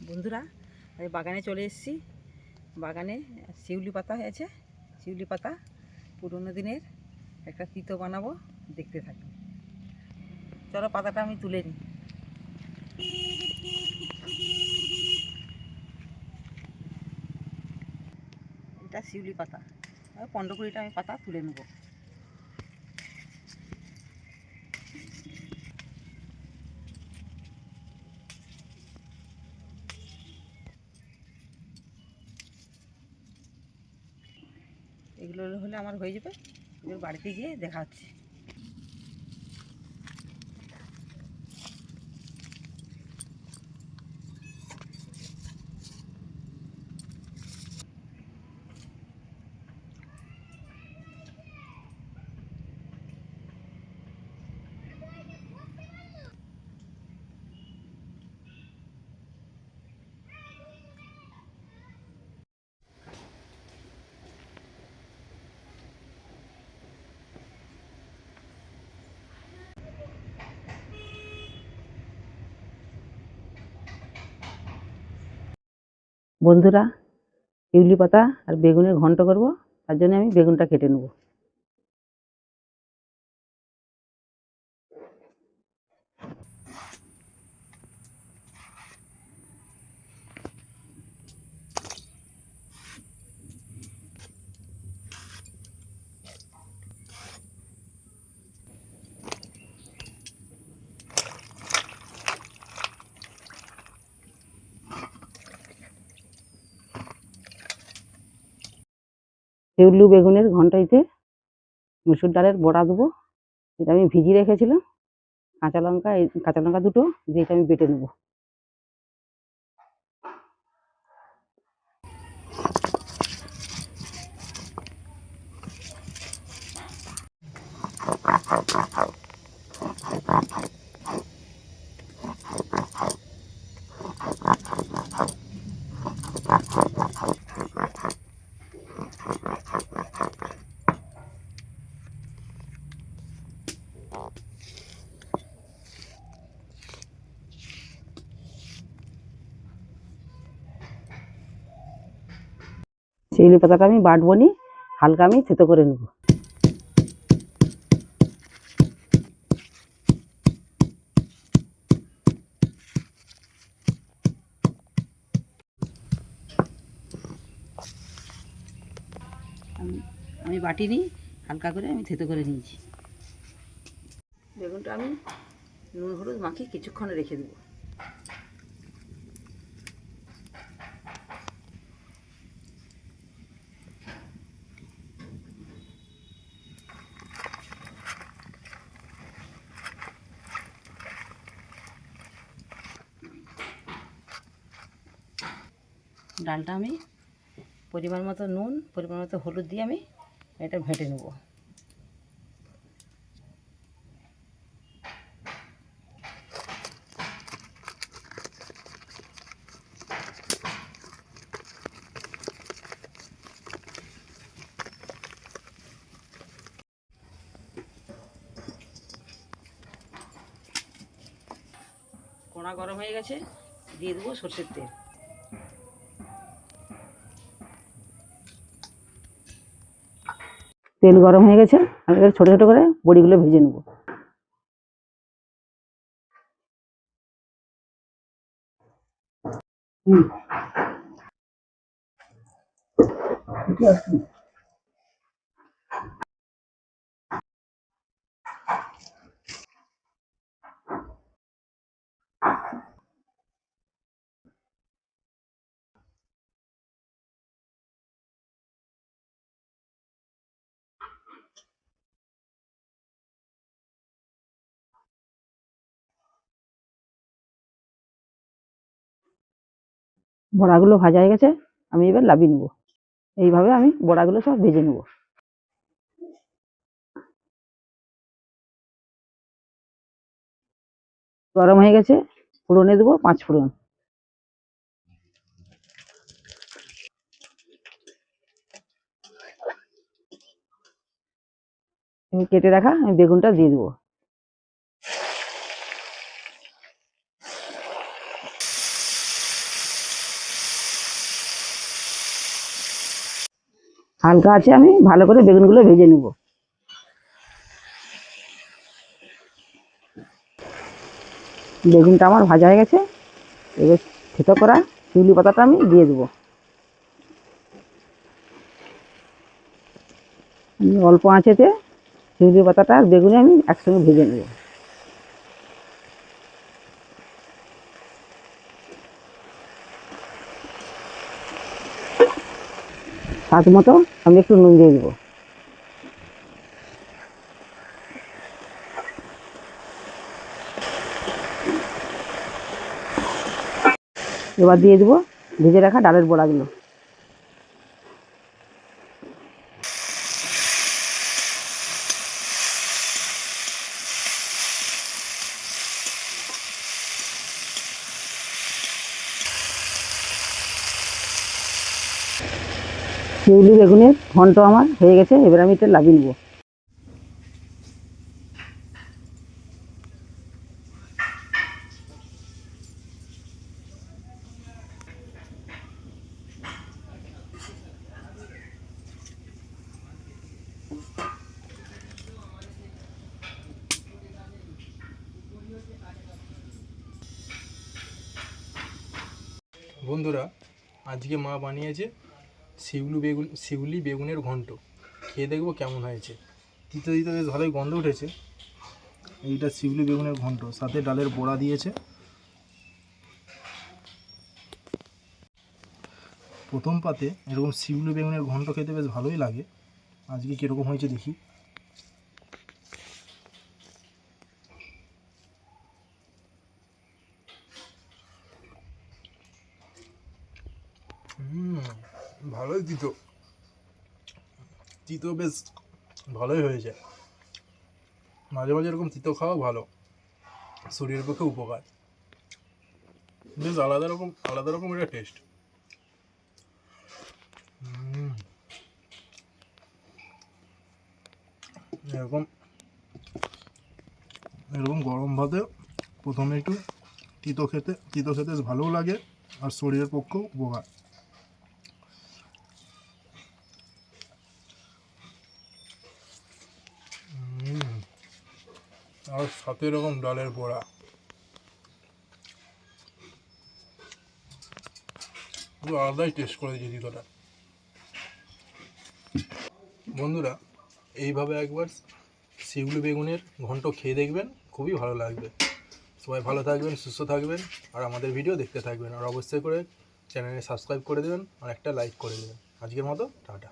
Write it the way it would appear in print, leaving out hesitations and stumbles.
বন্ধুরা, আমি বাগানে চলে এসেছি। বাগানে শিউলি পাতা হয়েছে। শিউলি পাতা পুরনো দিনের একটা তিতো বানাবো, দেখতে থাকি। চলো পাতাটা আমি তুলে নিই। এটা শিউলি পাতা, 15-20টা আমি পাতা তুলে নেব। এগুলো হলে আমার হয়ে যাবে। এবার বাড়িতে গিয়ে দেখা হচ্ছে। বন্ধুরা, শিউলি পাতা আর বেগুনের ঘন্ট করব, তার জন্য আমি বেগুনটা কেটে নেব। শিউলি বেগুনের ঘন্টাইতে মুসুর ডালের বড়া দেবো। এটা আমি ভিজিয়ে রেখেছিলাম। কাঁচা লঙ্কা দুটো দিয়ে এটা আমি বেটে নেবো। শিউলি পাতাটা আমি বাটবো নি, হালকা আমি থেতো করে নেব। আমি বাটিনি, হালকা করে আমি থেতো করে নিয়েছি। বেগুনটা আমি নুন হলুদ মাখিয়ে কিছুক্ষণ রেখে দেবো। ডালটা আমি পরিমাণ মতো নুন, পরিমাণ মতো হলুদ দিয়ে আমি এটা ভেটে নেব। কড়া গরম হয়ে গেছে, দিয়ে দেবো সরষের তেল। তেল গরম হয়ে গেছে, আমি এবার ছোটো ছোটো করে বড়িগুলো ভেজে নেব। বড়াগুলো ভাজা হয়ে গেছে, আমি এবার লাবিয়ে নেব। এইভাবে আমি বড়াগুলো সব ভেজে নেব। গরম হয়ে গেছে, ফোড়নে দেবো 5 ফোড়ন। আমি কেটে রাখা আমি বেগুনটা দিয়ে দেবো। হালকা আছে, আমি ভালো করে বেগুনগুলো ভেজে নেব। বেগুনটা আমার ভাজা হয়ে গেছে, এবার থেতো করা শিউলি পাতাটা আমি দিয়ে দেবো। আমি অল্প আঁচেতে শিউলি পাতাটা আর বেগুনে আমি একসঙ্গে ভেজে নেব। স্বাদ মতো আমি একটু নুন দিয়ে দেবো। এবার দিয়ে দেবো ভেজে রাখা ডালের বড়াগুলো। শিউলি বেগুনের ঘন্ট আমার হয়ে গেছে, এবার আমি এটা লাগিয়ে নেবো। বন্ধুরা, আজকে মা বানিয়েছে শিউলি বেগুনের ঘন্ট। খেয়ে দেখবো কেমন হয়েছে। তিতো তিতো বেশ ভালোই গন্ধ উঠেছে। এইটা শিউলি বেগুনের ঘন্ট, সাথে ডালের বড়া দিয়েছে। প্রথম পাতে এরকম শিউলি বেগুনের ঘন্ট খেতে বেশ ভালোই লাগে। আজকে কীরকম হয়েছে দেখি। ভালোই তিতো, তিতো বেশ ভালোই হয়েছে। মাঝে মাঝে এরকম তিতো খাওয়া ভালো, শরীরের পক্ষে উপকার। বেশ আলাদা রকম একটা টেস্ট। এরকম এরকম গরম ভাতে প্রথমে একটু তিতো খেতে বেশ ভালোও লাগে, আর শরীরের পক্ষেও উপকার। আর সাথে এরকম ডালের বড়া, পুরো আলাদাই টেস্ট করে দিয়েছি তিতোটা। বন্ধুরা, এইভাবে একবার শিউলি বেগুনের ঘন্ট খেয়ে দেখবেন, খুবই ভালো লাগবে। সবাই ভালো থাকবেন, সুস্থ থাকবেন, আর আমাদের ভিডিও দেখতে থাকবেন। আর অবশ্যই করে চ্যানেলে সাবস্ক্রাইব করে দেবেন, আর একটা লাইক করে দেবেন। আজকের মতো টাটা।